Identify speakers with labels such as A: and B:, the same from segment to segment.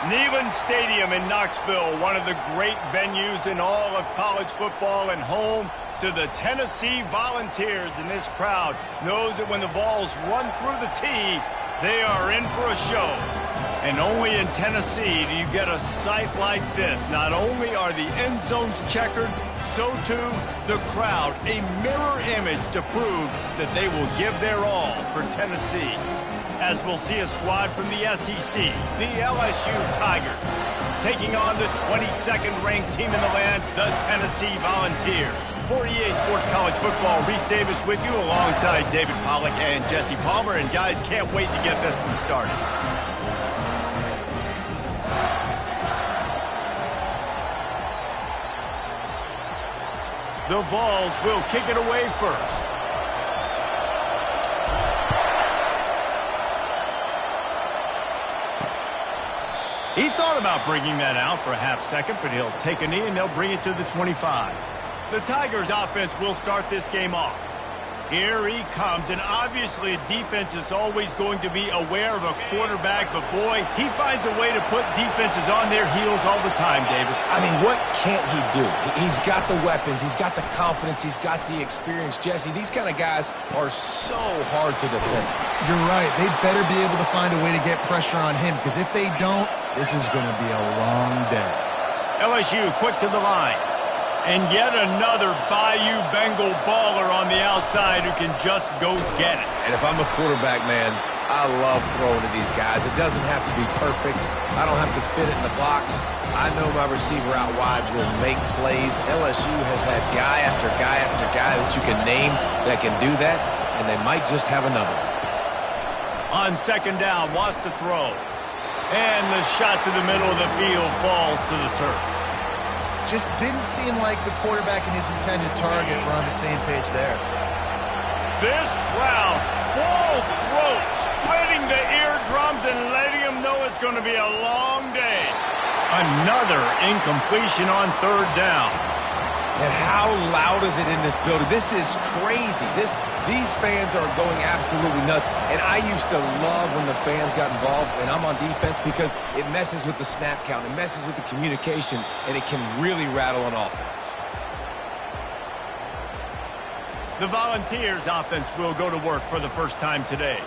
A: Neyland Stadium in Knoxville, one of the great venues in all of college football and home to the Tennessee Volunteers. And this crowd knows that when the Vols run through the tee, they are in for a show. And only in Tennessee do you get a sight like this. Not only are the end zones checkered, so too the crowd, a mirror image to prove that they will give their all for Tennessee. As we'll see a squad from the SEC, the LSU Tigers, taking on the 22nd ranked team in the land, the Tennessee Volunteers. For EA Sports College Football, Reese Davis with you alongside David Pollack and Jesse Palmer. And guys, can't wait to get this one started. The Vols will kick it away first. He thought about bringing that out for a half second, but he'll take a knee and they'll bring it to the 25. The Tigers offense will start this game off. Here he comes, and obviously a defense is always going to be aware of a quarterback, but boy, he finds a way to put defenses on their heels all the time, David.
B: I mean, what can't he do? He's got the weapons, he's got the confidence, he's got the experience. Jesse, these kind of guys are so hard to defend.
C: You're right. They better be able to find a way to get pressure on him, because if they don't, this is going to be a long day.
A: LSU quick to the line. And yet another Bayou Bengal baller on the outside who can just go get it.
B: And if I'm a quarterback, man, I love throwing to these guys. It doesn't have to be perfect. I don't have to fit it in the box. I know my receiver out wide will make plays. LSU has had guy after guy after guy that you can name that can do that, and they might just have another one.
A: On second down, wants to throw. And the shot to the middle of the field falls to the turf.
C: Just didn't seem like the quarterback and his intended target were on the same page there.
A: This crowd, full throat, splitting the eardrums and letting them know it's going to be a long day. Another incompletion on third down.
B: And how loud is it in this building? This is crazy. These fans are going absolutely nuts. And I used to love when the fans got involved, and I'm on defense, because it messes with the snap count, it messes with the communication, and it can really rattle an offense.
A: The Volunteers offense will go to work for the first time today.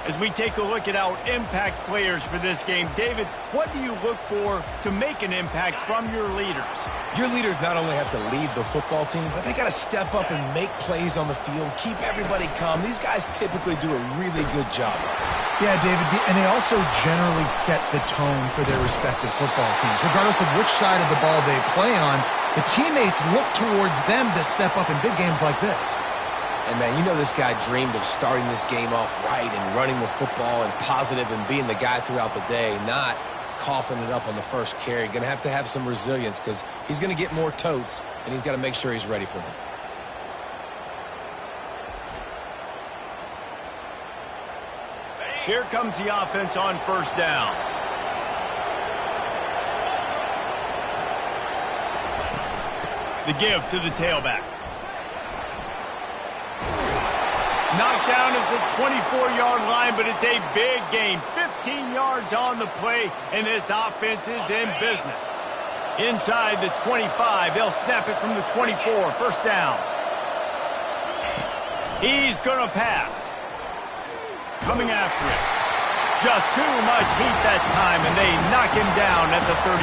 A: As we take a look at our impact players for this game, David, what do you look for to make an impact from your leaders?
B: Your leaders not only have to lead the football team, but they got to step up and make plays on the field, keep everybody calm. These guys typically do a really good job.
C: Yeah, David, and they also generally set the tone for their respective football teams. Regardless of which side of the ball they play on, the teammates look towards them to step up in big games like this.
B: And, man, you know this guy dreamed of starting this game off right and running the football and positive and being the guy throughout the day, not coughing it up on the first carry. Going to have some resilience, because he's going to get more totes, and he's got to make sure he's ready for them.
A: Here comes the offense on first down. The give to the tailback. Knocked down at the 24-yard line, but it's a big gain. 15 yards on the play, and this offense is in business. Inside the 25, they'll snap it from the 24. First down. He's going to pass. Coming after it. Just too much heat that time, and they knock him down at the 31.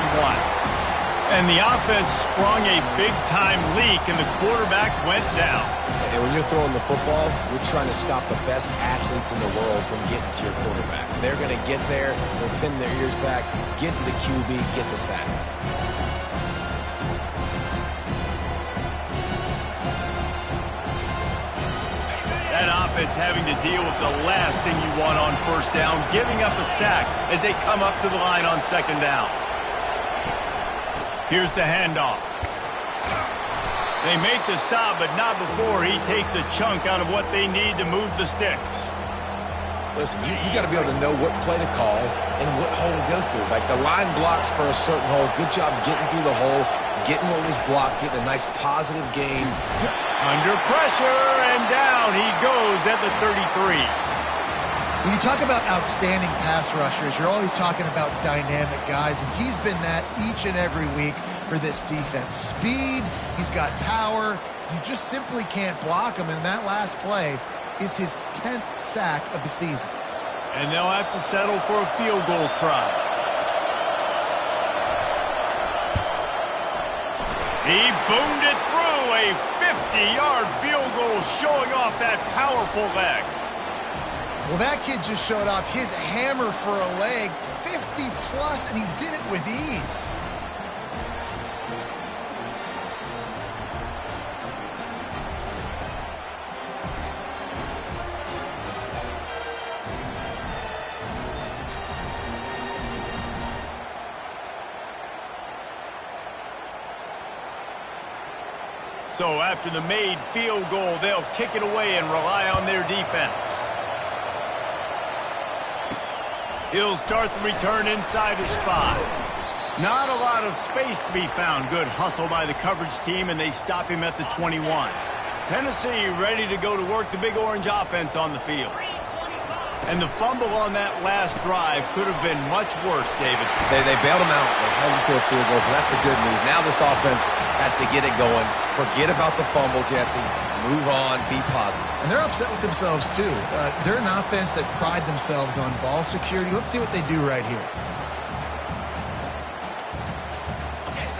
A: And the offense sprung a big-time leak, and the quarterback went down.
B: And when you're throwing the football, you're trying to stop the best athletes in the world from getting to your quarterback. They're going to get there, they'll pin their ears back, get to the QB, get the sack.
A: That offense having to deal with the last thing you want on first down, giving up a sack as they come up to the line on second down. Here's the handoff. They make the stop, but not before he takes a chunk out of what they need to move the sticks.
B: Listen, you got to be able to know what play to call and what hole to go through. Like, the line blocks for a certain hole. Good job getting through the hole, getting what was blocked, getting a nice positive gain.
A: Under pressure, and down he goes at the 33.
C: When you talk about outstanding pass rushers, you're always talking about dynamic guys, and he's been that each and every week for this defense. Speed, he's got power. You just simply can't block him, and that last play is his 10th sack of the season.
A: And they'll have to settle for a field goal try. He boomed it through, a 50-yard field goal showing off that powerful leg.
C: Well, that kid just showed off his hammer for a leg, 50-plus, and he did it with ease.
A: So after the made field goal, they'll kick it away and rely on their defense. He'll start the return inside his 5. Not a lot of space to be found. Good hustle by the coverage team, and they stop him at the 21. Tennessee ready to go to work the Big Orange offense on the field. And the fumble on that last drive could have been much worse, David.
B: They bailed him out. They held him to a field goal, so that's the good news. Now this offense has to get it going. Forget about the fumble, Jesse. Move on. Be positive.
C: And they're upset with themselves, too. They're an offense that pride themselves on ball security. Let's see what they do right here.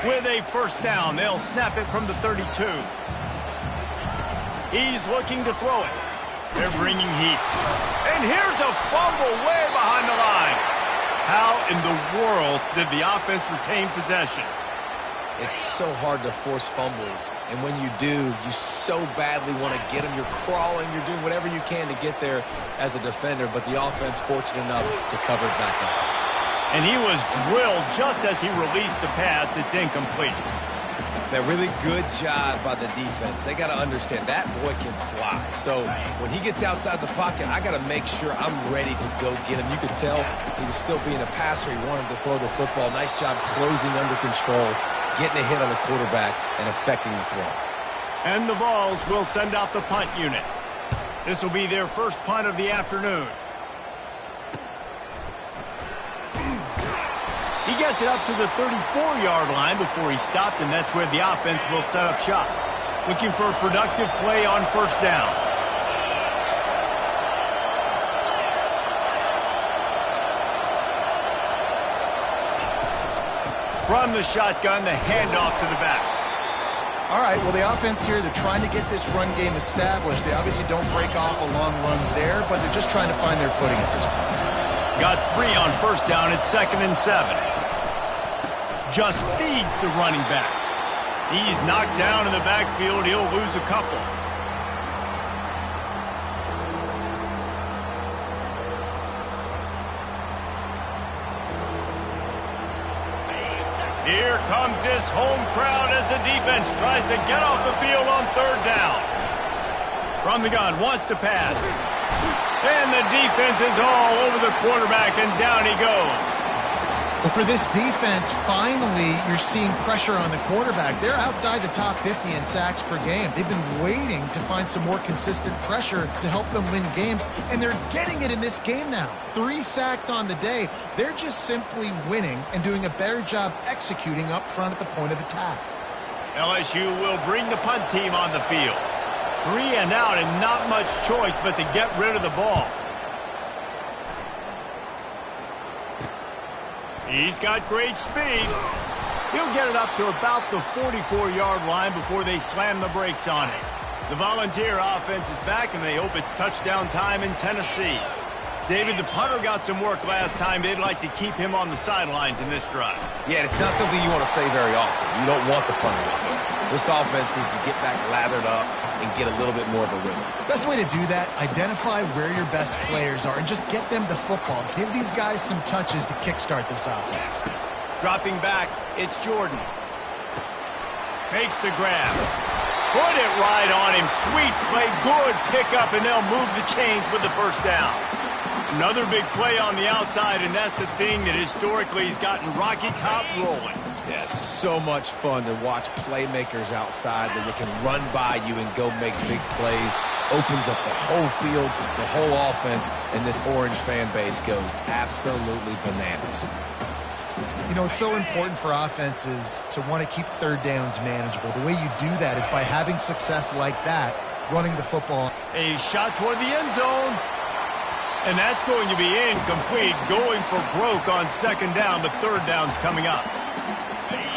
A: With a first down, they'll snap it from the 32. He's looking to throw it. They're bringing heat. And here's a fumble way behind the line. How in the world did the offense retain possession?
B: It's so hard to force fumbles, and when you do, you so badly want to get them. You're crawling, you're doing whatever you can to get there as a defender, but the offense fortunate enough to cover it back up.
A: And he was drilled just as he released the pass. It's incomplete.
B: That really good job by the defense. They got to understand that boy can fly. So when he gets outside the pocket, I got to make sure I'm ready to go get him. You could tell he was still being a passer. He wanted to throw the football. Nice job closing under control, getting a hit on the quarterback, and affecting the throw.
A: And the Vols will send out the punt unit. This will be their first punt of the afternoon. He gets it up to the 34-yard line before he stopped, and that's where the offense will set up shop. Looking for a productive play on first down. From the shotgun, the handoff to the back.
C: All right, well, the offense here, they're trying to get this run game established. They obviously don't break off a long run there, but they're just trying to find their footing at this point.
A: Got 3 on first down at 2nd and 7. Just feeds the running back. He's knocked down in the backfield. He'll lose a couple. Here comes this home crowd as the defense tries to get off the field on 3rd down. From the gun, wants to pass. And the defense is all over the quarterback, and down he goes.
C: Well, for this defense, finally, you're seeing pressure on the quarterback. They're outside the top 50 in sacks per game. They've been waiting to find some more consistent pressure to help them win games, and they're getting it in this game now. 3 sacks on the day. They're just simply winning and doing a better job executing up front at the point of attack.
A: LSU will bring the punt team on the field. 3 and out, and not much choice but to get rid of the ball. He's got great speed. He'll get it up to about the 44-yard line before they slam the brakes on it. The Volunteer offense is back, and they hope it's touchdown time in Tennessee. David, the punter got some work last time. They'd like to keep him on the sidelines in this drive.
B: Yeah, it's not something you want to say very often. You don't want the punter to do. This offense needs to get back lathered up and get a little bit more of a rhythm.
C: Best way to do that, identify where your best players are and just get them the football. Give these guys some touches to kickstart this offense.
A: Dropping back, it's Jordan. Makes the grab. Put it right on him. Sweet play, good pickup, and they'll move the chains with the first down. Another big play on the outside, and that's the thing that historically has gotten Rocky Top rolling.
B: Yeah, so much fun to watch playmakers outside that they can run by you and go make big plays. Opens up the whole field, the whole offense, and this Orange fan base goes absolutely bananas.
C: You know, it's so important for offenses to want to keep third downs manageable. The way you do that is by having success like that, running the football.
A: A shot toward the end zone. And that's going to be incomplete, going for broke on second down, but third down's coming up.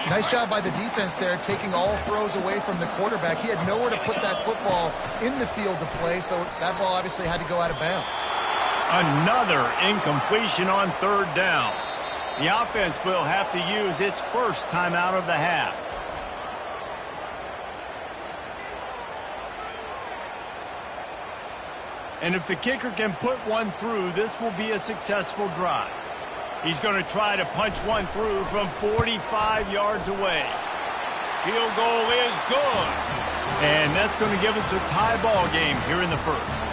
C: Nice job by the defense there, taking all throws away from the quarterback. He had nowhere to put that football in the field to play, so that ball obviously had to go out of bounds.
A: Another incompletion on third down. The offense will have to use its first timeout of the half. And if the kicker can put one through, this will be a successful drive. He's going to try to punch one through from 45 yards away. Field goal is good. And that's going to give us a tie ball game here in the first.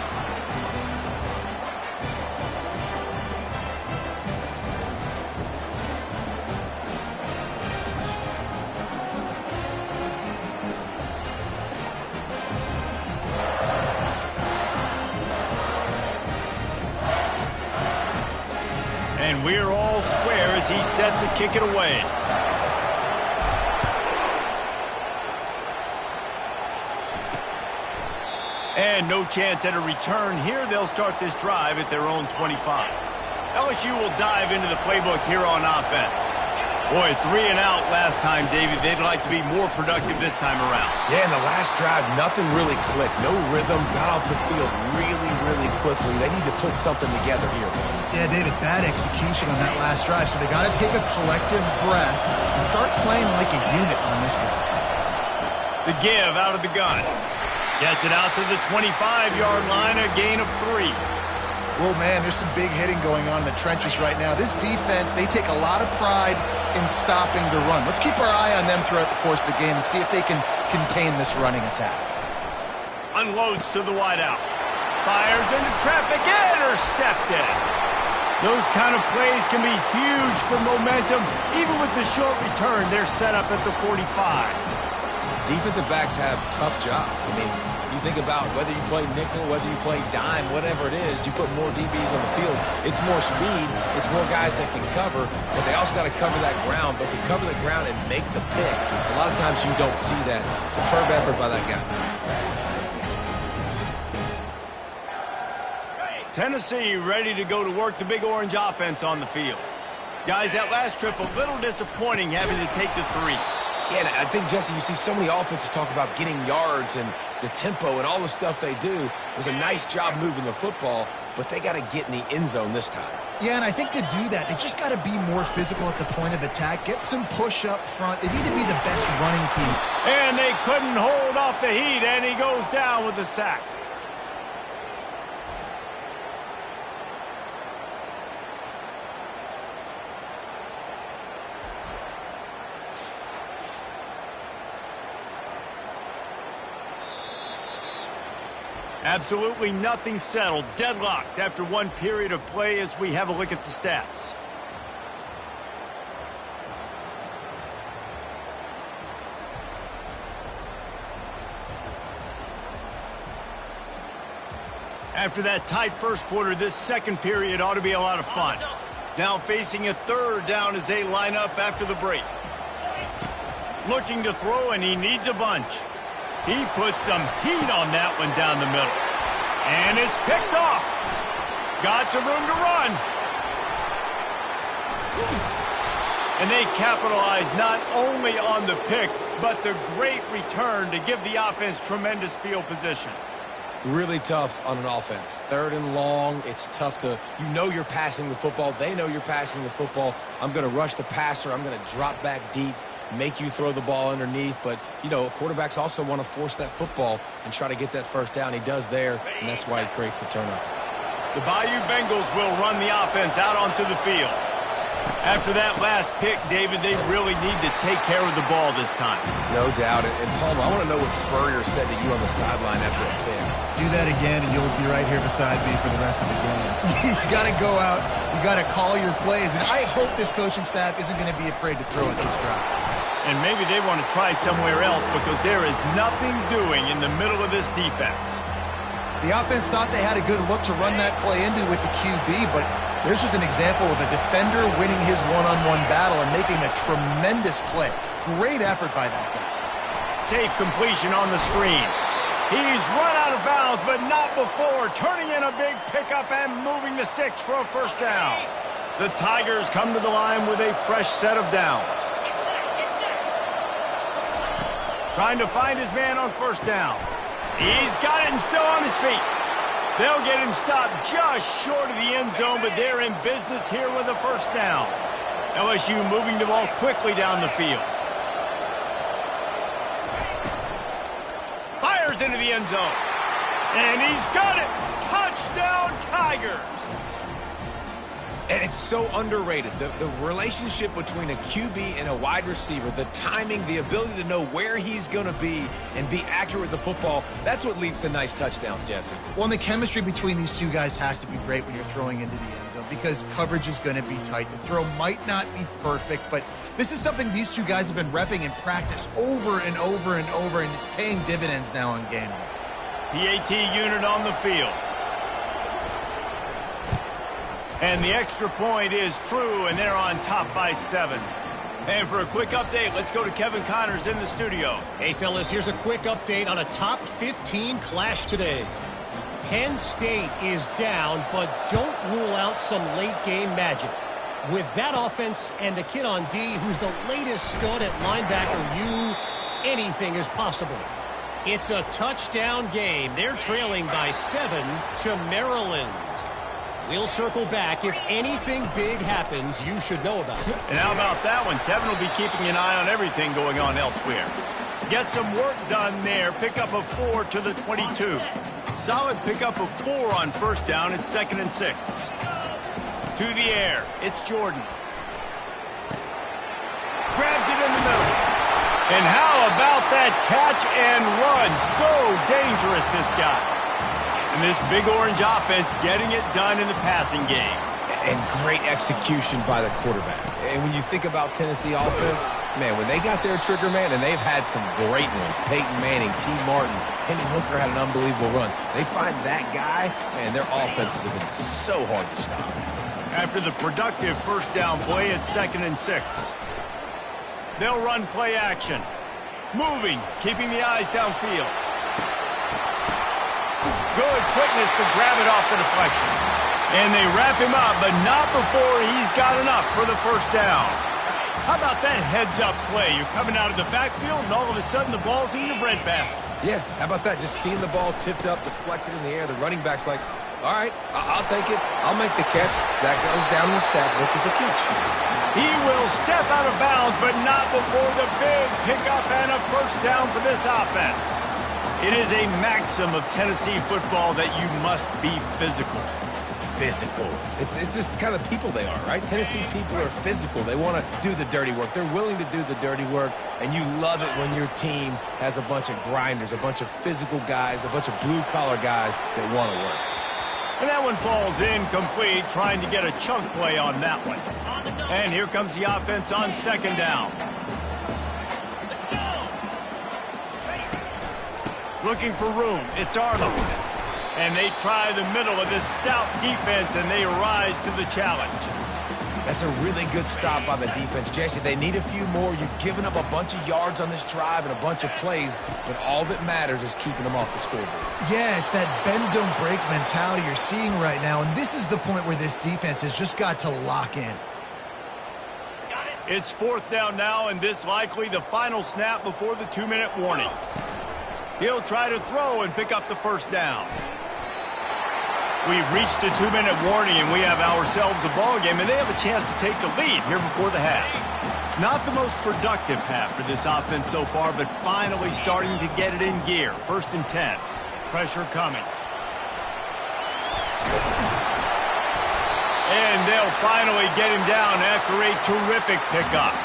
A: And we're all square as he's set to kick it away. And no chance at a return here. They'll start this drive at their own 25. LSU will dive into the playbook here on offense. Boy, 3 and out last time, David. They'd like to be more productive this time around.
B: Yeah, in the last drive, nothing really clicked. No rhythm, got off the field really, really quickly. They need to put something together here.
C: Yeah, David, bad execution on that last drive, so they got to take a collective breath and start playing like a unit on this one.
A: The give out of the gun. Gets it out to the 25-yard line, a gain of 3.
C: Well, man, there's some big hitting going on in the trenches right now. This defense, they take a lot of pride in stopping the run. Let's keep our eye on them throughout the course of the game and see if they can contain this running attack.
A: Unloads to the wideout. Fires into traffic, intercepted. Those kind of plays can be huge for momentum. Even with the short return, they're set up at the 45.
B: Defensive backs have tough jobs. I mean, you think about whether you play nickel, whether you play dime, whatever it is, you put more DBs on the field. It's more speed. It's more guys that can cover, but they also got to cover that ground. But to cover the ground and make the pick, a lot of times you don't see that. Superb effort by that guy.
A: Tennessee ready to go to work the Big Orange offense on the field. Guys, that last trip a little disappointing having to take the 3.
B: Yeah, I think, Jesse, you see so many offenses talk about getting yards and the tempo and all the stuff they do. It was a nice job moving the football, but they got to get in the end zone this time.
C: Yeah, and I think to do that, they just got to be more physical at the point of attack, get some push up front. They need to be the best running team.
A: And they couldn't hold off the heat, and he goes down with a sack. Absolutely nothing settled. Deadlocked after one period of play as we have a look at the stats. After that tight first quarter, this second period ought to be a lot of fun. Now facing a third down as they line up after the break. Looking to throw, and he needs a bunch. He puts some heat on that one down the middle. And it's picked off. Got some room to run. And they capitalize not only on the pick, but the great return to give the offense tremendous field position.
B: Really tough on an offense. Third and long, it's tough to, you know you're passing the football. They know you're passing the football. I'm going to rush the passer. I'm going to drop back deep, make you throw the ball underneath. But, you know, quarterbacks also want to force that football and try to get that first down. He does there, and that's why he creates the turnover.
A: The Bayou Bengals will run the offense out onto the field. After that last pick, David, they really need to take care of the ball this time.
B: No doubt. And Palmer, I want to know what Spurrier said to you on the sideline after a pick.
C: Do that again, and you'll be right here beside me for the rest of the game. You got to go out. You got to call your plays. And I hope this coaching staff isn't going to be afraid to throw at this drive.
A: And maybe they want to try somewhere else because there is nothing doing in the middle of this defense.
C: The offense thought they had a good look to run that play into with the QB, but there's just an example of a defender winning his one-on-one battle and making a tremendous play. Great effort by that guy.
A: Safe completion on the screen. He's run out of bounds, but not before turning in a big pickup and moving the sticks for a first down. The Tigers come to the line with a fresh set of downs. Trying to find his man on first down. He's got it and still on his feet. They'll get him stopped just short of the end zone, but they're in business here with a first down. LSU moving the ball quickly down the field. Fires into the end zone. And he's got it. Touchdown, Tigers.
B: And it's so underrated. The relationship between a QB and a wide receiver, the timing, the ability to know where he's going to be and be accurate with the football, that's what leads to nice touchdowns, Jesse.
C: Well, and the chemistry between these two guys has to be great when you're throwing into the end zone because coverage is going to be tight. The throw might not be perfect, but this is something these two guys have been repping in practice over and over and over, and it's paying dividends now on game day.
A: PAT unit on the field. And the extra point is true, and they're on top by 7. And for a quick update, let's go to Kevin Connors in the studio.
D: Hey, fellas, here's a quick update on a top 15 clash today. Penn State is down, but don't rule out some late-game magic. With that offense and the kid on D, who's the latest stud at linebacker, anything is possible. It's a touchdown game. They're trailing by 7 to Maryland. We'll circle back. If anything big happens, you should know about it.
A: And how about that one? Kevin will be keeping an eye on everything going on elsewhere. Get some work done there. Pick up a 4 to the 22. Solid pickup of 4 on first down. It's 2nd and 6. To the air. It's Jordan. Grabs it in the middle. And how about that catch and run? So dangerous, this guy. And this big orange offense getting it done in the passing game.
B: And great execution by the quarterback. And when you think about Tennessee offense, man, when they got their trigger man, and they've had some great ones, Peyton Manning, T. Martin, Henry Hooker had an unbelievable run. They find that guy, and their offenses have been so hard to stop.
A: After the productive first down play, it's 2nd and 6. They'll run play action. Moving, keeping the eyes downfield. Good quickness to grab it off the deflection. And they wrap him up, but not before he's got enough for the first down. How about that heads-up play? You're coming out of the backfield, and all of a sudden the ball's in your breadbasket.
B: Yeah, how about that? Just seeing the ball tipped up, deflected in the air. The running back's like, all right, I'll take it. I'll make the catch. That goes down in the stat book as a catch.
A: He will step out of bounds, but not before the big pickup and a first down for this offense. It is a maxim of Tennessee football that you must be physical.
B: Physical. It's this kind of people they are, right? Tennessee people are physical. They want to do the dirty work. They're willing to do the dirty work, and you love it when your team has a bunch of grinders, a bunch of physical guys, a bunch of blue-collar guys that want to work.
A: And that one falls incomplete, trying to get a chunk play on that one. And here comes the offense on 2nd down. Looking for room. It's Arnold. And they try the middle of this stout defense, and they rise to the challenge.
B: That's a really good stop by the defense, Jesse. They need a few more. You've given up a bunch of yards on this drive and a bunch of plays, but all that matters is keeping them off the scoreboard.
C: Yeah, it's that bend, don't break mentality you're seeing right now, and this is the point where this defense has just got to lock in.
A: It's 4th down now, and this likely the final snap before the 2-minute warning. He'll try to throw and pick up the first down. We've reached the 2-minute warning, and we have ourselves a ball game, and they have a chance to take the lead here before the half. Not the most productive half for this offense so far, but finally starting to get it in gear. 1st and 10. Pressure coming. And they'll finally get him down after a terrific pickup.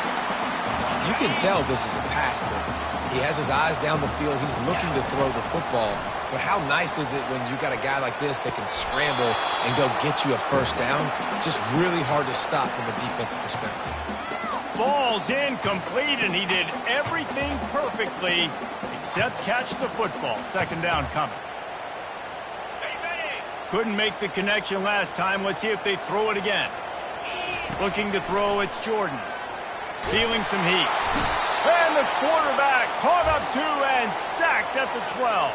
B: You can tell this is a pass play. He has his eyes down the field. He's looking to throw the football. But how nice is it when you got a guy like this that can scramble and go get you a first down? Just really hard to stop from a defensive perspective.
A: falls incomplete, and he did everything perfectly except catch the football. Second down coming. Couldn't make the connection last time. Let's see if they throw it again. Looking to throw, it's Jordan. Feeling some heat. And the quarterback caught up to and sacked at the 12.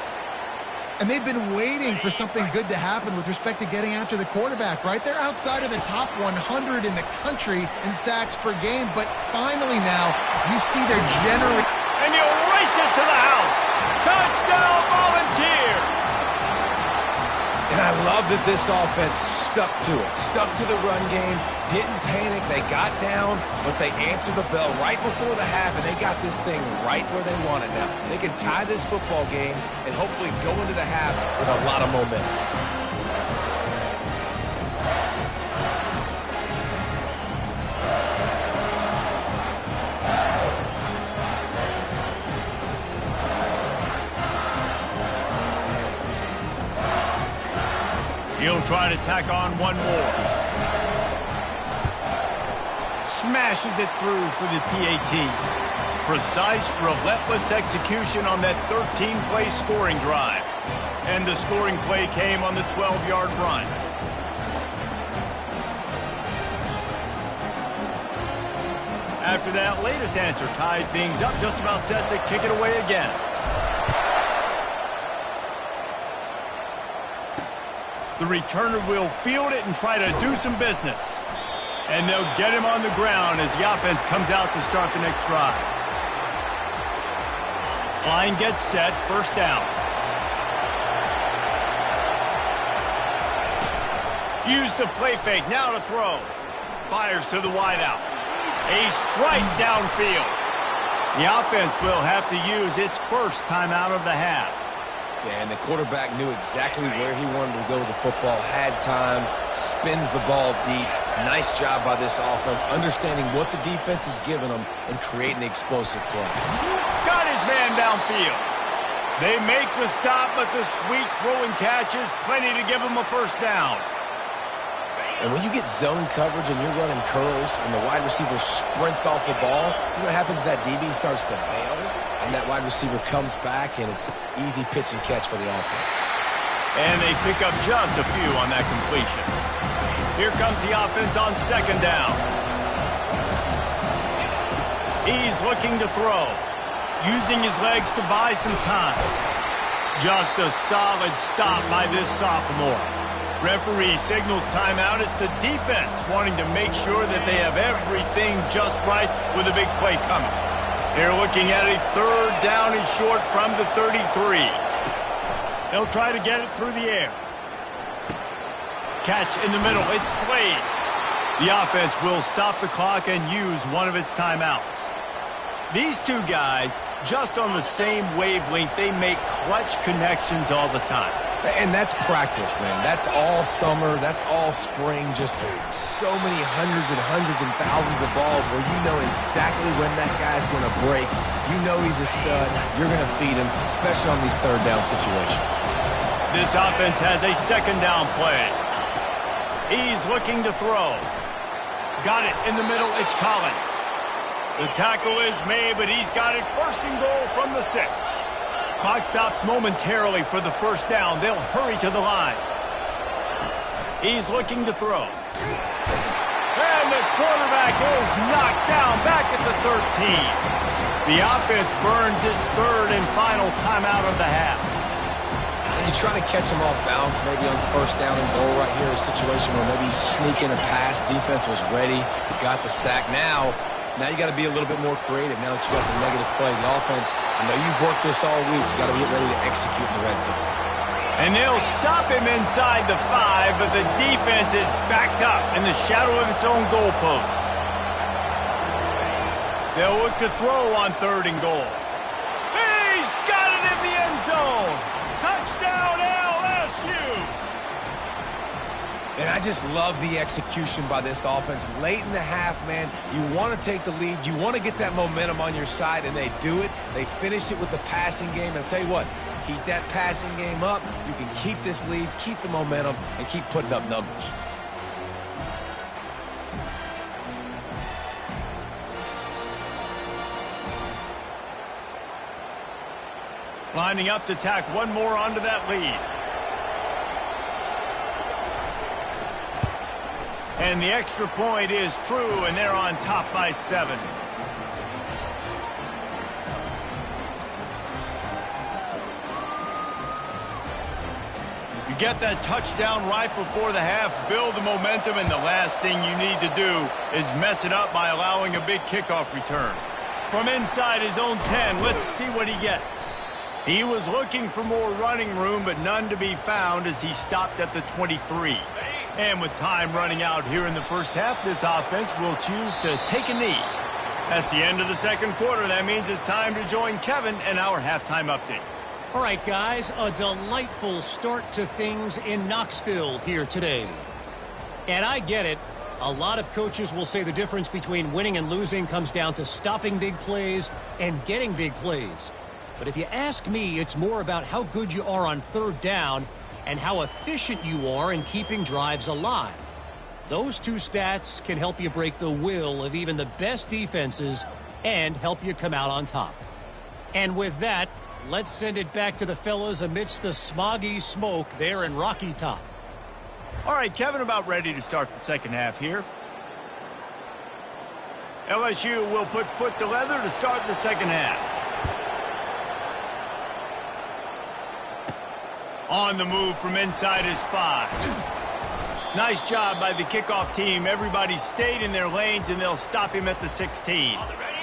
C: And they've been waiting for something good to happen with respect to getting after the quarterback, right? They're outside of the top 100 in the country in sacks per game, but finally now you see they're generating.
A: And he'll race it to the house. Touchdown, Volunteers!
B: And I love that this offense stuck to it, stuck to the run game, didn't panic. They got down, but they answered the bell right before the half, and they got this thing right where they want it now. They can tie this football game and hopefully go into the half with a lot of momentum.
A: He'll try to tack on one more. Smashes it through for the PAT. Precise, relentless execution on that 13-play scoring drive. And the scoring play came on the 12-yard run. After that latest answer tied things up, just about set to kick it away again. The returner will field it and try to do some business. And they'll get him on the ground as the offense comes out to start the next drive. Line gets set, first down. Use the play fake, now to throw. Fires to the wideout. A strike downfield. The offense will have to use its first timeout of the half.
B: Yeah, and the quarterback knew exactly where he wanted to go with the football, had time, spins the ball deep. Nice job by this offense, understanding what the defense is giving them and creating the explosive play.
A: Got his man downfield. They make the stop, but the sweet throwing catch is plenty to give them a first down.
B: And when you get zone coverage and you're running curls and the wide receiver sprints off the ball, you know what happens? That DB starts to bail, and that wide receiver comes back, and it's easy pitch and catch for the offense.
A: And they pick up just a few on that completion. Here comes the offense on second down. He's looking to throw, using his legs to buy some time. Just a solid stop by this sophomore. Referee signals timeout. It's the defense wanting to make sure that they have everything just right with a big play coming. They're looking at a third down and short from the 33. They'll try to get it through the air. Catch in the middle. It's played. The offense will stop the clock and use one of its timeouts. These two guys, just on the same wavelength, they make clutch connections all the time.
B: And that's practice, man. That's all summer. That's all spring. Just so many hundreds and thousands of balls where you know exactly when that guy's going to break. You know he's a stud. You're going to feed him, especially on these third down situations.
A: This offense has a second down play. He's looking to throw. Got it in the middle. It's Collins. The tackle is made, but he's got it first and goal from the 6. Clock stops momentarily for the first down. They'll hurry to the line. He's looking to throw. And the quarterback is knocked down back at the 13. The offense burns its third and final timeout of the half.
B: And you try to catch him off balance, maybe on first down and goal right here, a situation where maybe you sneak in a pass. Defense was ready, got the sack. Now you got to be a little bit more creative now that you got the negative play. The offense, I know you've worked this all week. You got to get ready to execute in the red zone.
A: And they'll stop him inside the 5, but the defense is backed up in the shadow of its own goalpost. They'll look to throw on third and goal. He's got it in the end zone. Touchdown, LSU.
B: And I just love the execution by this offense. Late in the half, man, you want to take the lead. You want to get that momentum on your side, and they do it. They finish it with the passing game. And I'll tell you what, keep that passing game up. You can keep this lead, keep the momentum, and keep putting up numbers.
A: Lining up to tack one more onto that lead. And the extra point is true, and they're on top by 7. You get that touchdown right before the half, build the momentum, and the last thing you need to do is mess it up by allowing a big kickoff return. From inside his own 10, let's see what he gets. He was looking for more running room, but none to be found as he stopped at the 23. And with time running out here in the first half, this offense will choose to take a knee. That's the end of the second quarter. That means it's time to join Kevin and our halftime update.
D: All right, guys, a delightful start to things in Knoxville here today. And I get it. A lot of coaches will say the difference between winning and losing comes down to stopping big plays and getting big plays. But if you ask me, it's more about how good you are on third down and how efficient you are in keeping drives alive. Those two stats can help you break the will of even the best defenses and help you come out on top. And with that, let's send it back to the fellas amidst the smoggy smoke there in Rocky Top.
A: All right, Kevin, about ready to start the second half here. LSU will put foot to leather to start the second half. On the move from inside his 5. Nice job by the kickoff team. Everybody stayed in their lanes, and they'll stop him at the 16.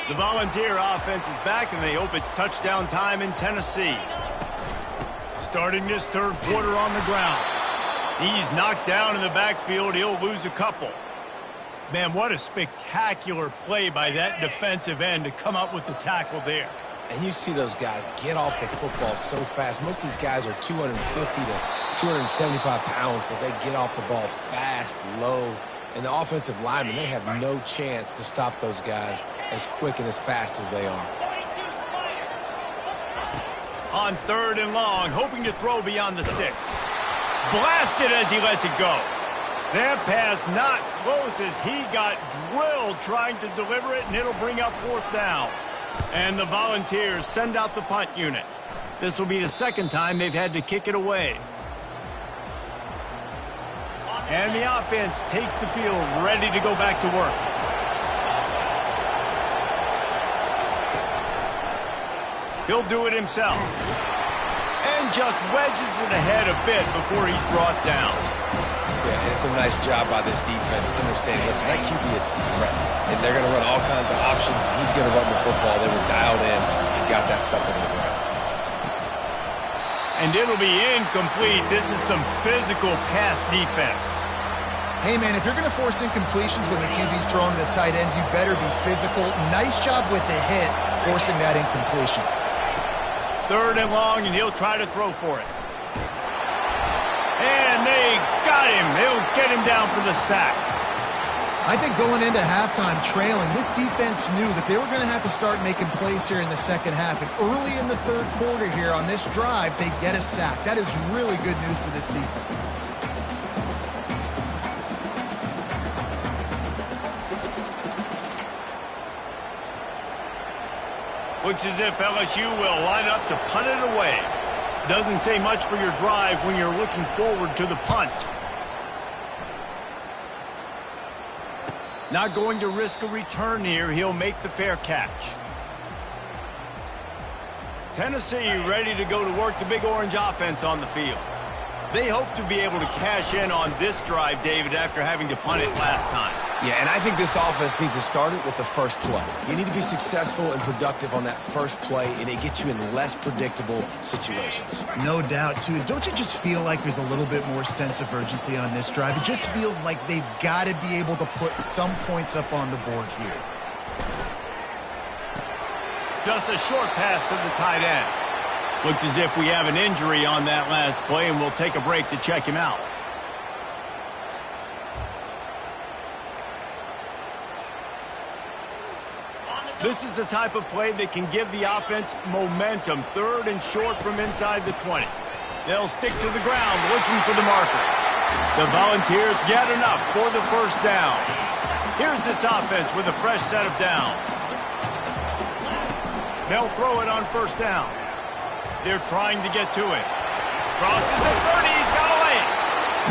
A: The Volunteer offense is back, and they hope it's touchdown time in Tennessee. Starting this third quarter on the ground. He's knocked down in the backfield. He'll lose a couple. Man, what a spectacular play by that defensive end to come up with the tackle there.
B: And you see those guys get off the football so fast. Most of these guys are 250 to 275 pounds, but they get off the ball fast, low. And the offensive linemen, they have no chance to stop those guys as quick and as fast as they are.
A: On third and long, hoping to throw beyond the sticks. Blasted as he lets it go. That pass not close as he got drilled trying to deliver it, and it'll bring up fourth down. And the Volunteers send out the punt unit. This will be the second time they've had to kick it away. And the offense takes the field, ready to go back to work. He'll do it himself. And just wedges it ahead a bit before he's brought down.
B: Yeah, and it's a nice job by this defense understanding, listen, that QB is a threat. And they're going to run all kinds of options, and he's going to run the football. They were dialed in and got that stuff in the ground.
A: And it'll be incomplete. This is some physical pass defense.
C: Hey, man, if you're going to force incompletions when the QB's throwing to the tight end, you better be physical. Nice job with the hit, forcing that incompletion.
A: Third and long, and he'll try to throw for it. And they got him. They'll get him down for the sack.
C: I think going into halftime trailing, this defense knew that they were going to have to start making plays here in the second half. And early in the third quarter here on this drive, they get a sack. That is really good news for this defense.
A: Looks as if LSU will line up to punt it away. Doesn't say much for your drive when you're looking forward to the punt. Not going to risk a return here. He'll make the fair catch. Tennessee ready to go to work the Big Orange offense on the field. They hope to be able to cash in on this drive, David, after having to punt it last time.
B: Yeah, and I think this offense needs to start it with the first play. You need to be successful and productive on that first play, and it gets you in less predictable situations.
C: No doubt, too. Don't you just feel like there's a little bit more sense of urgency on this drive? It just feels like they've got to be able to put some points up on the board here.
A: Just a short pass to the tight end. Looks as if we have an injury on that last play, and we'll take a break to check him out. This is the type of play that can give the offense momentum. Third and short from inside the 20. They'll stick to the ground looking for the marker. The Volunteers get enough for the first down. Here's this offense with a fresh set of downs. They'll throw it on first down. They're trying to get to it. Crosses the 30. He's got a lane.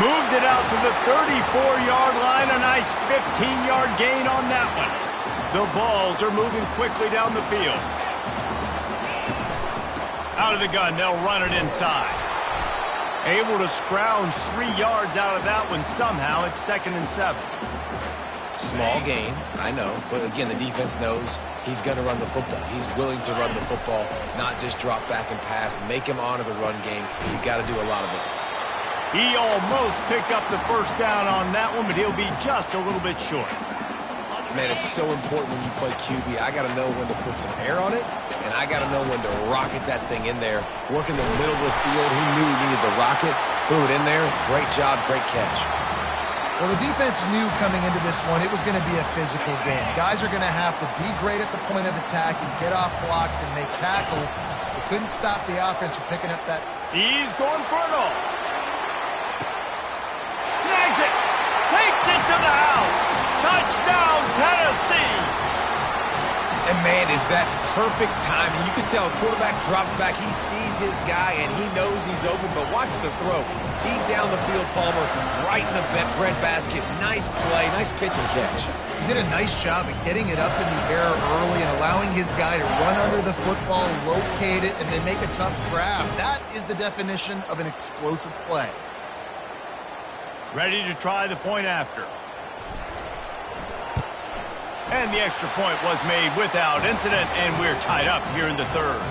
A: Moves it out to the 34-yard line. A nice 15-yard gain on that one. The balls are moving quickly down the field. Out of the gun, they'll run it inside. Able to scrounge 3 yards out of that one somehow. It's 2nd and 7.
B: Small gain, I know, but again, the defense knows he's going to run the football. He's willing to run the football, not just drop back and pass, make him honor the run game. You've got to do a lot of this.
A: He almost picked up the first down on that one, but he'll be just a little bit short.
B: Man, it's so important when you play QB. I got to know when to put some air on it, and I got to know when to rocket that thing in there. Work in the middle of the field. He knew he needed the rocket, threw it in there. Great job, great catch.
C: Well, the defense knew coming into this one it was going to be a physical game. Guys are going to have to be great at the point of attack and get off blocks and make tackles. They couldn't stop the offense from picking up that.
A: He's going for it all. Snags it. Takes it to the house. Touchdown, Tennessee.
B: And, man, is that perfect timing. You can tell quarterback drops back. He sees his guy, and he knows he's open. But watch the throw. Deep down the field, Palmer, right in the breadbasket. Nice play, nice pitch and catch.
C: He did a nice job of getting it up in the air early and allowing his guy to run under the football, locate it, and then make a tough grab. That is the definition of an explosive play.
A: Ready to try the point after. And the extra point was made without incident, and we're tied up here in the 3rd.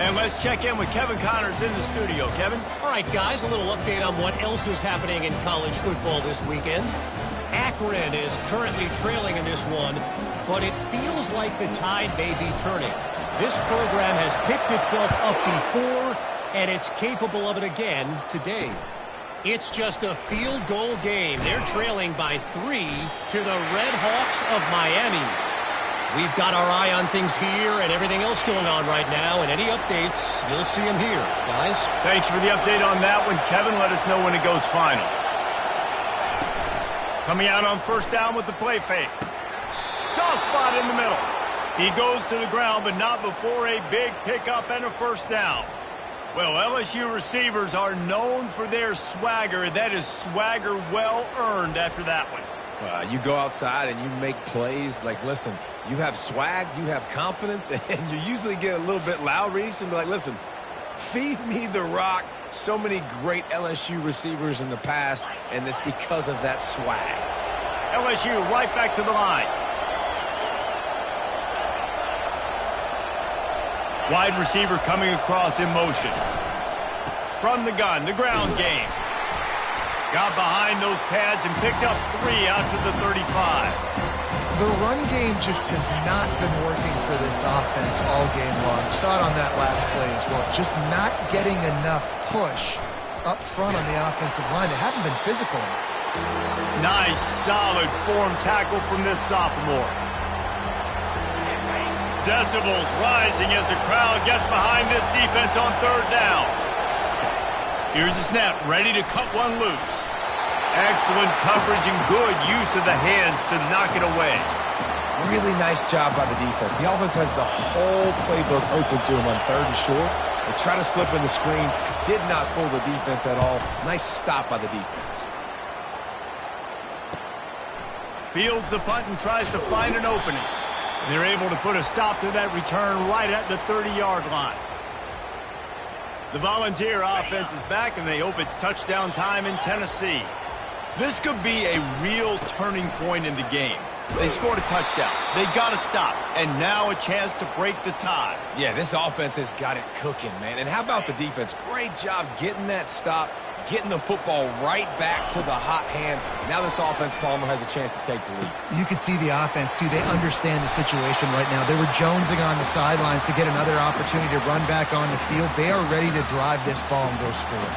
A: And let's check in with Kevin Connors in the studio. Kevin?
D: All right, guys, a little update on what else is happening in college football this weekend. Akron is currently trailing in this one, but it feels like the tide may be turning. This program has picked itself up before, and it's capable of it again today. It's just a field goal game. They're trailing by 3 to the Red Hawks of Miami. We've got our eye on things here and everything else going on right now, and any updates, you'll see them here, guys.
A: Thanks for the update on that one, Kevin. Let us know when it goes final. Coming out on first down with the play fake. Soft spot in the middle. He goes to the ground, but not before a big pickup and a first down. Well, LSU receivers are known for their swagger. That is swagger well earned after that one.
B: You go outside and you make plays. Like, listen, you have swag, you have confidence, and you usually get a little bit loud, Reese, and be like, listen, feed me the rock. So many great LSU receivers in the past, and it's because of that swag.
A: LSU right back to the line. Wide receiver coming across in motion. From the gun, the ground game. Got behind those pads and picked up 3 out to the 35.
C: The run game just has not been working for this offense all game long. You saw it on that last play as well. Just not getting enough push up front on the offensive line. They haven't been physical enough.
A: Nice, solid form tackle from this sophomore. Decibels rising as the crowd gets behind this defense on third down. Here's the snap, ready to cut one loose. Excellent coverage and good use of the hands to knock it away.
B: Really nice job by the defense. The offense has the whole playbook open to them on third and short. They try to slip in the screen, did not fool the defense at all. Nice stop by the defense.
A: Fields the punt and tries to find an opening. They're able to put a stop to that return right at the 30-yard line. The Volunteer offense is back, and they hope it's touchdown time in Tennessee. This could be a real turning point in the game. They scored a touchdown. They got to stop, and now a chance to break the tie.
B: Yeah, this offense has got it cooking, man. And how about the defense? Great job getting that stop, getting the football right back to the hot hand. Now this offense, Palmer, has a chance to take the lead.
C: You can see the offense, too. They understand the situation right now. They were jonesing on the sidelines to get another opportunity to run back on the field. They are ready to drive this ball and go score.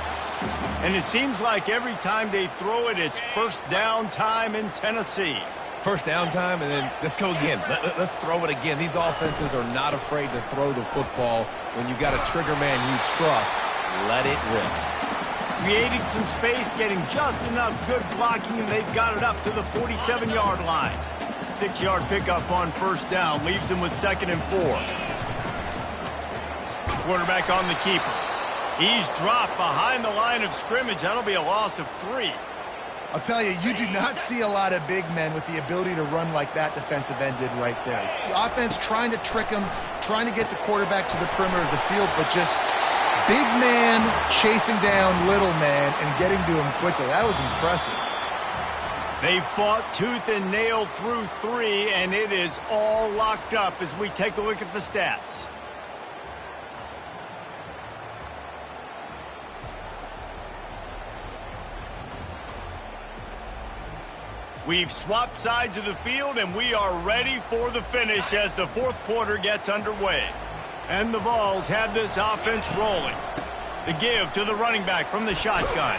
A: And it seems like every time they throw it, it's first down time in Tennessee.
B: First down time, and then let's go again. Let's throw it again. These offenses are not afraid to throw the football. When you got a trigger man you trust, let it rip.
A: Creating some space, getting just enough good blocking, and they've got it up to the 47-yard line. 6-yard pickup on first down leaves them with 2nd and 4. Quarterback on the keeper. He's dropped behind the line of scrimmage. That'll be a loss of 3.
C: I'll tell you, you do not see a lot of big men with the ability to run like that defensive end did right there. The offense trying to trick him, trying to get the quarterback to the perimeter of the field, but just big man chasing down little man and getting to him quickly. That was impressive.
A: They fought tooth and nail through 3, and it is all locked up as we take a look at the stats. We've swapped sides of the field, and we are ready for the finish as the fourth quarter gets underway. And the Vols have this offense rolling. The give to the running back from the shotgun.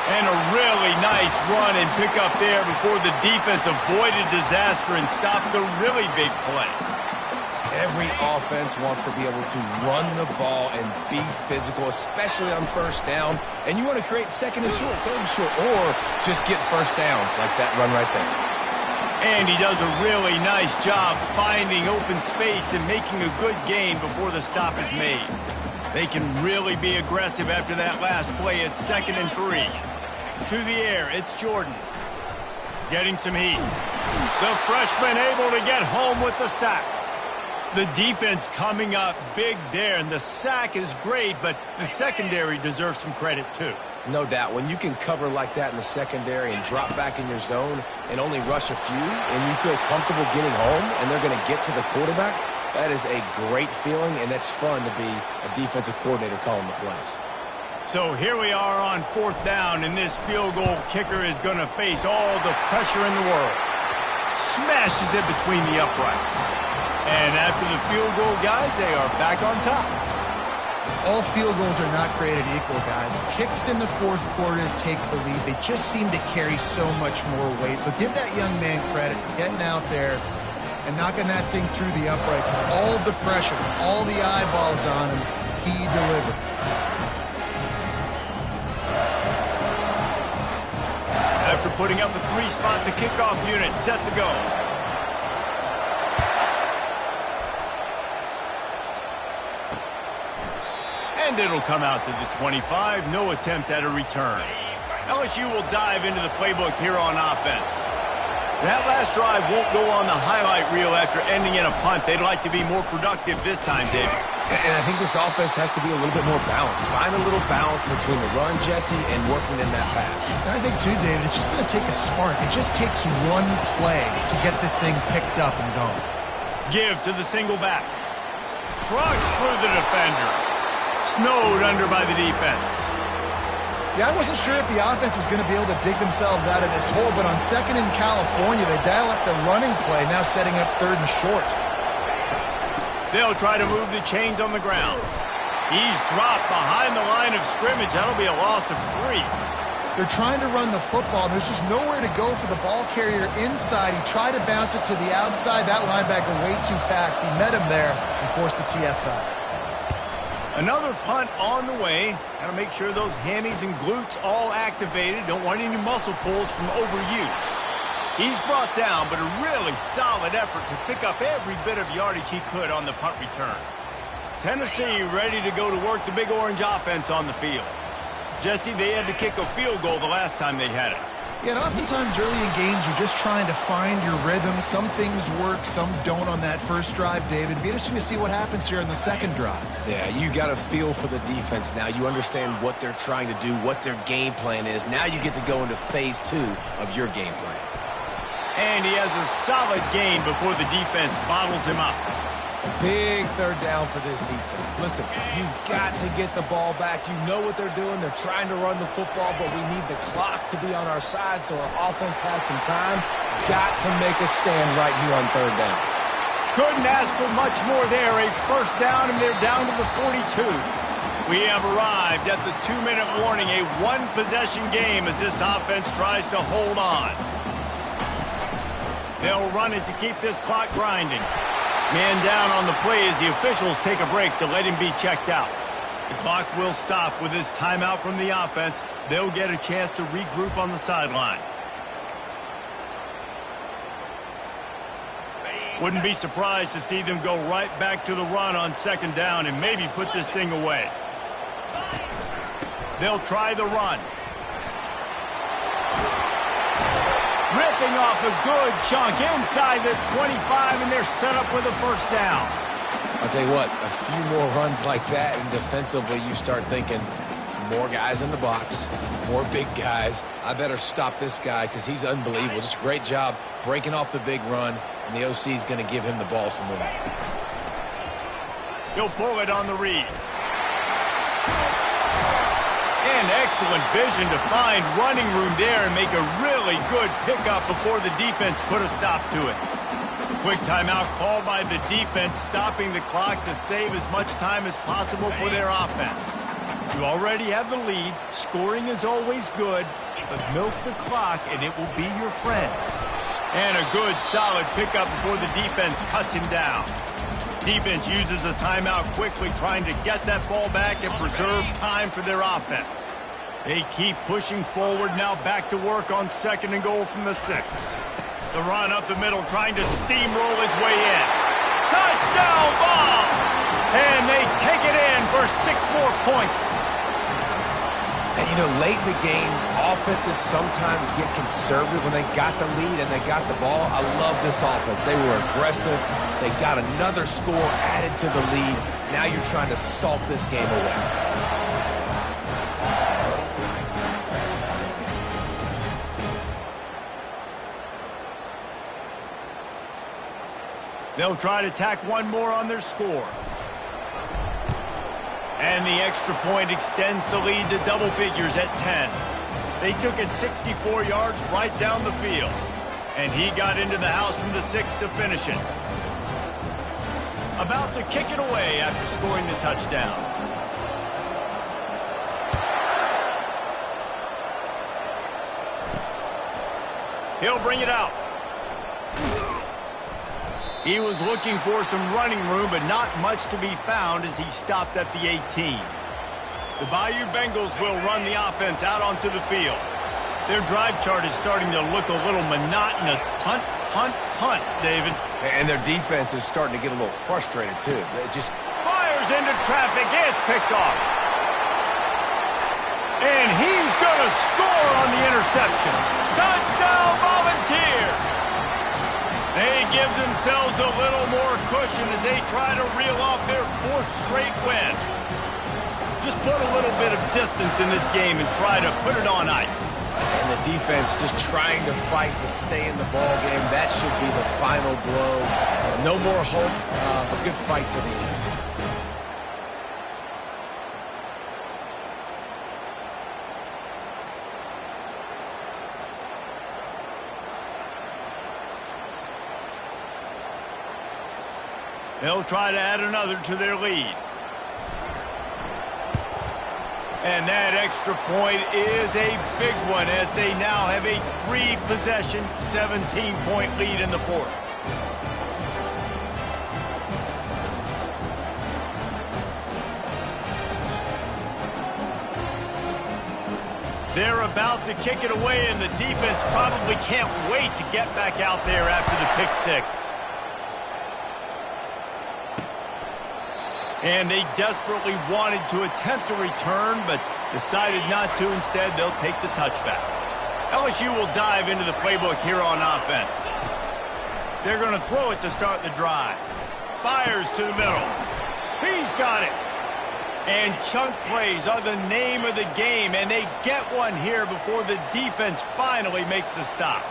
A: And a really nice run and pickup there before the defense avoided disaster and stopped the really big play.
B: Every offense wants to be able to run the ball and be physical, especially on first down. And you want to create second and short, third and short, or just get first downs like that run right there.
A: And he does a really nice job finding open space and making a good gain before the stop is made. They can really be aggressive after that last play. It's 2nd and 3. To the air, it's Jordan. Getting some heat. The freshman able to get home with the sack. The defense coming up big there, and the sack is great, but the secondary deserves some credit too.
B: No doubt. When you can cover like that in the secondary and drop back in your zone and only rush a few, and you feel comfortable getting home, and they're going to get to the quarterback, that is a great feeling, and it's fun to be a defensive coordinator calling the plays.
A: So here we are on 4th down, and this field goal kicker is going to face all the pressure in the world. Smashes it between the uprights. And after the field goal, guys, they are back on top.
C: All field goals are not created equal, guys. Kicks in the fourth quarter take the lead. They just seem to carry so much more weight. So give that young man credit for getting out there and knocking that thing through the uprights with all the pressure, all the eyeballs on him. He delivered.
A: After putting up a 3-spot, the kickoff unit set to go. And it'll come out to the 25. No attempt at a return. LSU will dive into the playbook here on offense. That last drive won't go on the highlight reel after ending in a punt. They'd like to be more productive this time, David.
B: And I think this offense has to be a little bit more balanced. Find a little balance between the run, Jesse, and working in that pass.
C: And I think, too, David, it's just going to take a spark. It just takes one play to get this thing picked up and going.
A: Give to the single back. Trucks through the defender. Snowed under by the defense.
C: Yeah, I wasn't sure if the offense was going to be able to dig themselves out of this hole, but on 2nd in California, they dial up the running play, now setting up 3rd and short.
A: They'll try to move the chains on the ground. He's dropped behind the line of scrimmage. That'll be a loss of 3.
C: They're trying to run the football, and there's just nowhere to go for the ball carrier inside. He tried to bounce it to the outside. That linebacker way too fast. He met him there and forced the TFL.
A: Another punt on the way. Got to make sure those hammies and glutes all activated. Don't want any muscle pulls from overuse. He's brought down, but a really solid effort to pick up every bit of yardage he could on the punt return. Tennessee ready to go to work the Big Orange offense on the field. Jesse, they had to kick a field goal the last time they had it.
C: Yeah, and oftentimes early in games, you're just trying to find your rhythm. Some things work, some don't on that first drive, David. It'd be interesting to see what happens here in the second drive.
B: Yeah, you got a feel for the defense now. You understand what they're trying to do, what their game plan is. Now you get to go into phase 2 of your game plan.
A: And he has a solid gain before the defense bottles him up.
B: Big third down for this defense. Listen, you've got to get the ball back. You know what they're doing. They're trying to run the football, but we need the clock to be on our side so our offense has some time. Got to make a stand right here on 3rd down.
A: Couldn't ask for much more there. A first down, and they're down to the 42. We have arrived at the 2-minute warning, a one-possession game as this offense tries to hold on. They'll run it to keep this clock grinding. Man down on the play as the officials take a break to let him be checked out. The clock will stop with this timeout from the offense. They'll get a chance to regroup on the sideline. Wouldn't be surprised to see them go right back to the run on second down and maybe put this thing away. They'll try the run. Ripping off a good chunk inside the 25, and they're set up with a first down.
B: I'll tell you what, a few more runs like that, and defensively you start thinking, more guys in the box, more big guys. I better stop this guy because he's unbelievable. Just a great job breaking off the big run, and the OC is going to give him the ball some more.
A: He'll pull it on the read. And excellent vision to find running room there and make a really good pickup before the defense put a stop to it. Quick timeout called by the defense, stopping the clock to save as much time as possible for their offense. You already have the lead. Scoring is always good, but milk the clock and it will be your friend. And a good, solid pickup before the defense cuts him down. Defense uses a timeout quickly, trying to get that ball back and preserve time for their offense. They keep pushing forward, now back to work on second and goal from the 6. The run up the middle, trying to steamroll his way in. Touchdown ball! And they take it in for 6 more points.
B: And, you know, late in the games, offenses sometimes get conservative when they got the lead and they got the ball. I love this offense. They were aggressive. They got another score added to the lead. Now you're trying to salt this game away.
A: They'll try to tack one more on their score. And the extra point extends the lead to double figures at 10. They took it 64 yards right down the field. And he got into the house from the 6 to finish it. About to kick it away after scoring the touchdown. He'll bring it out. He was looking for some running room, but not much to be found as he stopped at the 18. The Bayou Bengals will run the offense out onto the field. Their drive chart is starting to look a little monotonous. Punt, punt, punt, David.
B: And their defense is starting to get a little frustrated, too. They just
A: fires into traffic. It's picked off. And he's going to score on the interception. Touchdown, Volunteers! They give themselves a little more cushion as they try to reel off their 4th straight win. Just put a little bit of distance in this game and try to put it on ice.
B: And the defense just trying to fight to stay in the ball game. That should be the final blow. No more hope, a good fight to the end.
A: They'll try to add another to their lead. And that extra point is a big one as they now have a 3-possession, 17-point lead in the 4th. They're about to kick it away, and the defense probably can't wait to get back out there after the pick 6. And they desperately wanted to attempt a return, but decided not to. Instead, they'll take the touchback. LSU will dive into the playbook here on offense. They're going to throw it to start the drive. Fires to the middle. He's got it. And chunk plays are the name of the game, and they get one here before the defense finally makes the stop.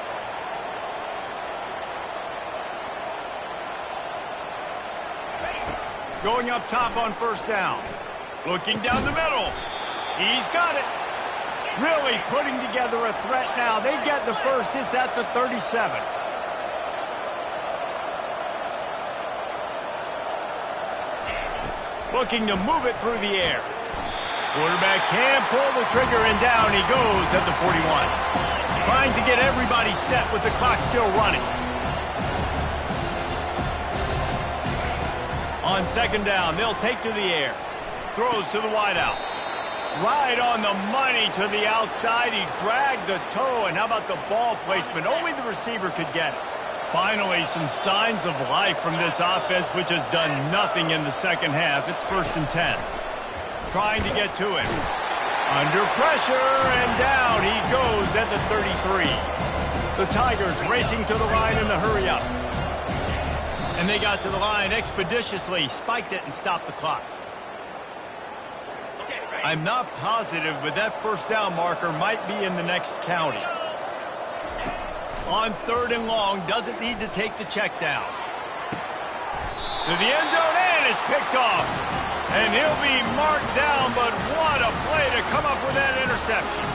A: Going up top on first down. Looking down the middle. He's got it. Really putting together a threat now. They get the first. It's at the 37. Looking to move it through the air. Quarterback can pull the trigger, and down he goes at the 41. Trying to get everybody set with the clock still running. On second down, they'll take to the air. Throws to the wideout. Right on the money to the outside. He dragged the toe, and how about the ball placement? Only the receiver could get it. Finally, some signs of life from this offense, which has done nothing in the second half. It's 1st and 10. Trying to get to it. Under pressure, and down he goes at the 33. The Tigers racing to the line in the hurry-up. And they got to the line expeditiously, spiked it, and stopped the clock. I'm not positive, but that first down marker might be in the next county. On 3rd and long, doesn't need to take the check down. To the end zone, and it's picked off. And he'll be marked down, but what a play to come up with that interception.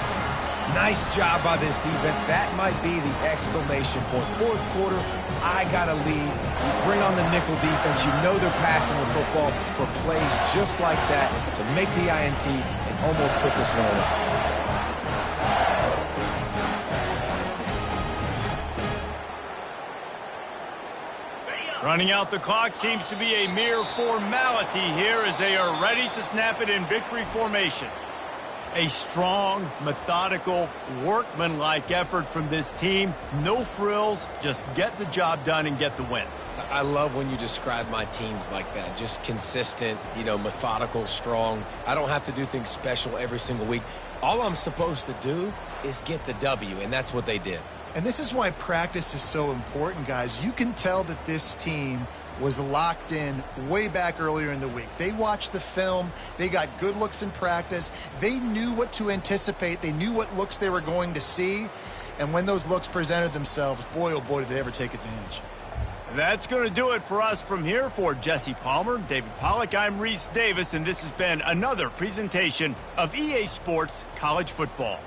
B: Nice job by this defense. That might be the exclamation point. 4th quarter, I got a lead. You bring on the nickel defense. You know they're passing the football for plays just like that to make the INT and almost put this one away.
A: Running out the clock seems to be a mere formality here as they are ready to snap it in victory formation. A strong, methodical, workmanlike effort from this team. No frills, just get the job done and get the win.
B: I love when you describe my teams like that. Just consistent, methodical, strong. I don't have to do things special every single week. All I'm supposed to do is get the W, and that's what they did.
C: And this is why practice is so important, guys. You can tell that this team was locked in way back earlier in the week. They watched the film. They got good looks in practice. They knew what to anticipate. They knew what looks they were going to see. And when those looks presented themselves, boy, oh boy, did they ever take advantage.
A: That's going to do it for us from here. For Jesse Palmer, David Pollack, I'm Reese Davis, and this has been another presentation of EA Sports College Football.